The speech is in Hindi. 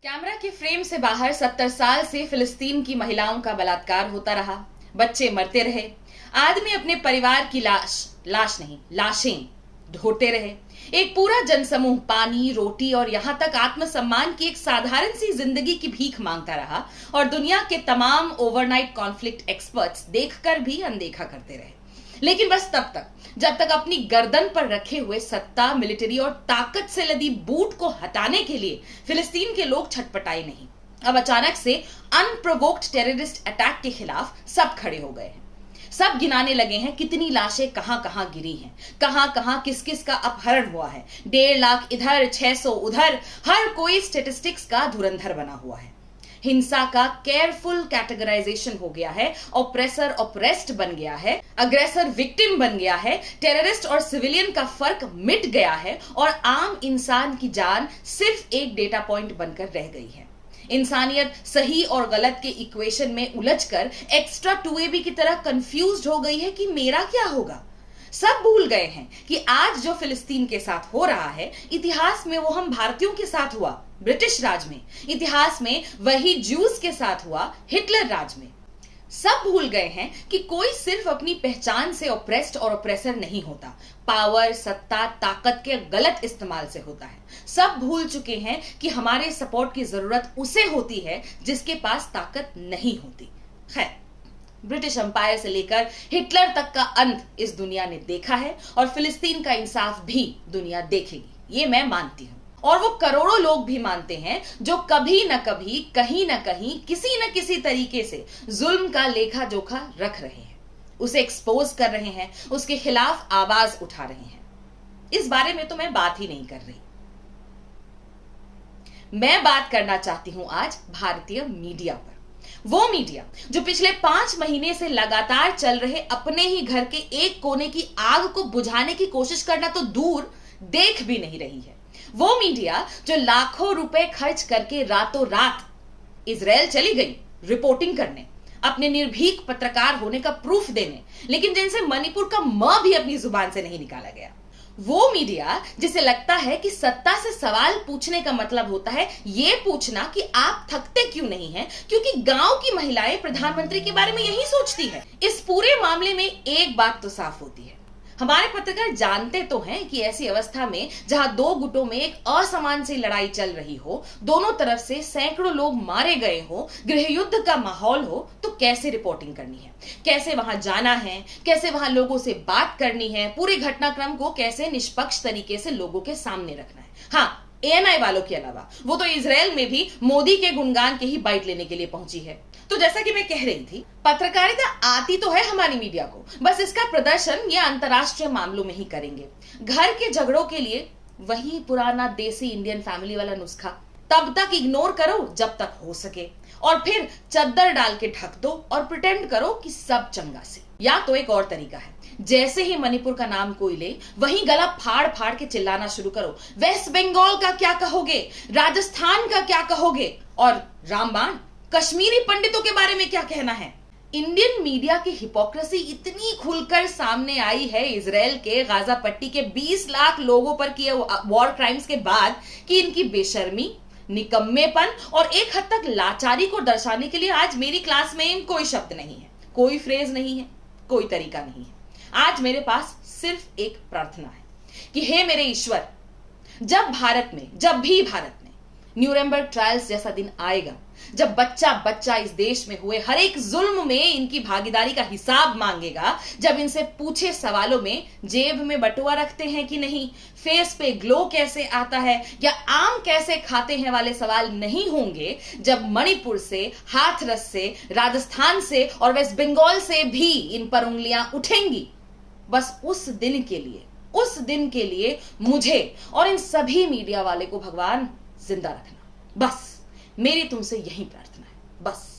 कैमरा के फ्रेम से बाहर 70 साल से फिलिस्तीन की महिलाओं का बलात्कार होता रहा। बच्चे मरते रहे। आदमी अपने परिवार की लाशें ढोते रहे। एक पूरा जनसमूह पानी, रोटी और यहां तक आत्मसम्मान की एक साधारण सी जिंदगी की भीख मांगता रहा और दुनिया के तमाम ओवरनाइट कॉन्फ्लिक्ट एक्सपर्ट्स देखकर भी अनदेखा करते रहे। लेकिन बस तब तक जब तक अपनी गर्दन पर रखे हुए सत्ता, मिलिट्री और ताकत से लदी बूट को हटाने के लिए फिलिस्तीन के लोग छटपटाए नहीं। अब अचानक से अनप्रोवोक्ड टेररिस्ट अटैक के खिलाफ सब खड़े हो गए हैं। सब गिनाने लगे हैं कितनी लाशें कहां कहां गिरी हैं, कहां कहां किस किस का अपहरण हुआ है। 1.5 लाख इधर, 600 उधर, हर कोई स्टेटिस्टिक्स का धुरंधर बना हुआ है। हिंसा का केयरफुल कैटेगराइजेशन हो गया है। ऑप्रेसर ऑप्रेस्ड बन गया है, अग्रेसर विक्टिम बन गया है, टेररिस्ट और सिविलियन का फर्क मिट गया है और आम इंसान की जान सिर्फ एक डेटा पॉइंट बनकर रह गई है। इंसानियत सही और गलत के इक्वेशन में उलझकर एक्स्ट्रा 2AB की तरह कंफ्यूज्ड हो गई है कि मेरा क्या होगा। सब भूल गए हैं कि आज जो फिलिस्तीन के साथ हो रहा है, इतिहास में वो हम भारतीयों के साथ हुआ ब्रिटिश राज में, इतिहास में वही ज्यूज के साथ हुआ हिटलर राज में। सब भूल गए हैं कि कोई सिर्फ अपनी पहचान से ऑप्रेस्ड और ऑप्रेसर नहीं होता, पावर, सत्ता, ताकत के गलत इस्तेमाल से होता है। सब भूल चुके हैं कि हमारे सपोर्ट की जरूरत उसे होती है जिसके पास ताकत नहीं होती। खैर, ब्रिटिश एम्पायर से लेकर हिटलर तक का अंत इस दुनिया ने देखा है और फिलिस्तीन का इंसाफ भी दुनिया देखेगी, ये मैं मानती हूं। और वो करोड़ों लोग भी मानते हैं जो कभी न कभी, कहीं न कहीं, किसी न किसी तरीके से जुल्म का लेखा जोखा रख रहे हैं, उसे एक्सपोज कर रहे हैं, उसके खिलाफ आवाज उठा रहे हैं। इस बारे में तो मैं बात ही नहीं कर रही। मैं बात करना चाहती हूं आज भारतीय मीडिया पर। वो मीडिया जो पिछले 5 महीने से लगातार चल रहे अपने ही घर के एक कोने की आग को बुझाने की कोशिश करना तो दूर, देख भी नहीं रही है। वो मीडिया जो लाखों रुपए खर्च करके रातों रात इजराइल चली गई रिपोर्टिंग करने, अपने निर्भीक पत्रकार होने का प्रूफ देने, लेकिन जिनसे मणिपुर का म भी अपनी जुबान से नहीं निकाला गया। वो मीडिया जिसे लगता है कि सत्ता से सवाल पूछने का मतलब होता है ये पूछना कि आप थकते क्यों नहीं हैं, क्योंकि गांव की महिलाएं प्रधानमंत्री के बारे में यही सोचती है। इस पूरे मामले में एक बात तो साफ होती है, हमारे पत्रकार जानते तो हैं कि ऐसी अवस्था में जहां 2 गुटों में एक असमान सी लड़ाई चल रही हो, दोनों तरफ से सैकड़ों लोग मारे गए हो, गृह युद्ध का माहौल हो, तो कैसे रिपोर्टिंग करनी है, कैसे वहां जाना है, कैसे वहां लोगों से बात करनी है, पूरे घटनाक्रम को कैसे निष्पक्ष तरीके से लोगों के सामने रखना है। हाँ, ANI वालों के अलावा वो तो इजराइल में भी मोदी के गुणगान के ही बाइट लेने के लिए पहुंची है। तो जैसा कि मैं कह रही थी, पत्रकारिता आती तो है हमारी मीडिया को, बस इसका प्रदर्शन ये अंतरराष्ट्रीय मामलों में ही करेंगे। घर के झगड़ों के लिए वही पुराना देसी इंडियन फैमिली वाला नुस्खा, तब तक इग्नोर करो जब तक हो सके, और फिर चद्दर डाल के ढक दो और प्रिटेंड करो कि सब चंगा से। या तो एक और तरीका है, जैसे ही मणिपुर का नाम कोई ले, वहीं गला फाड़ फाड़ के चिल्लाना शुरू करो, वेस्ट बंगाल का क्या कहोगे, राजस्थान का क्या कहोगे, और रामबाण कश्मीरी पंडितों के बारे में क्या कहना है। इंडियन मीडिया की हिपोक्रेसी इतनी खुलकर सामने आई है इजराइल के गाजा पट्टी के 20 लाख लोगों पर किए वॉर क्राइम्स के बाद कि इनकी बेशर्मी, निकम्मेपन और एक हद तक लाचारी को दर्शाने के लिए आज मेरी क्लास में कोई शब्द नहीं है, कोई फ्रेज नहीं है, कोई तरीका नहीं है। आज मेरे पास सिर्फ एक प्रार्थना है कि हे मेरे ईश्वर, जब भी भारत में न्यूरेमबर्ग ट्रायल्स जैसा दिन आएगा, जब बच्चा बच्चा इस देश में हुए हर एक जुल्म में इनकी भागीदारी का हिसाब मांगेगा, जब इनसे पूछे सवालों में जेब में बटुआ रखते हैं कि नहीं, फेस पे ग्लो कैसे आता है या आम कैसे खाते हैं वाले सवाल नहीं होंगे, जब मणिपुर से, हाथरस से, राजस्थान से और वेस्ट बंगाल से भी इन पर उंगलियां उठेंगी, बस उस दिन के लिए मुझे और इन सभी मीडिया वाले को भगवान जिंदा रखना। बस मेरी तुमसे यही प्रार्थना है, बस।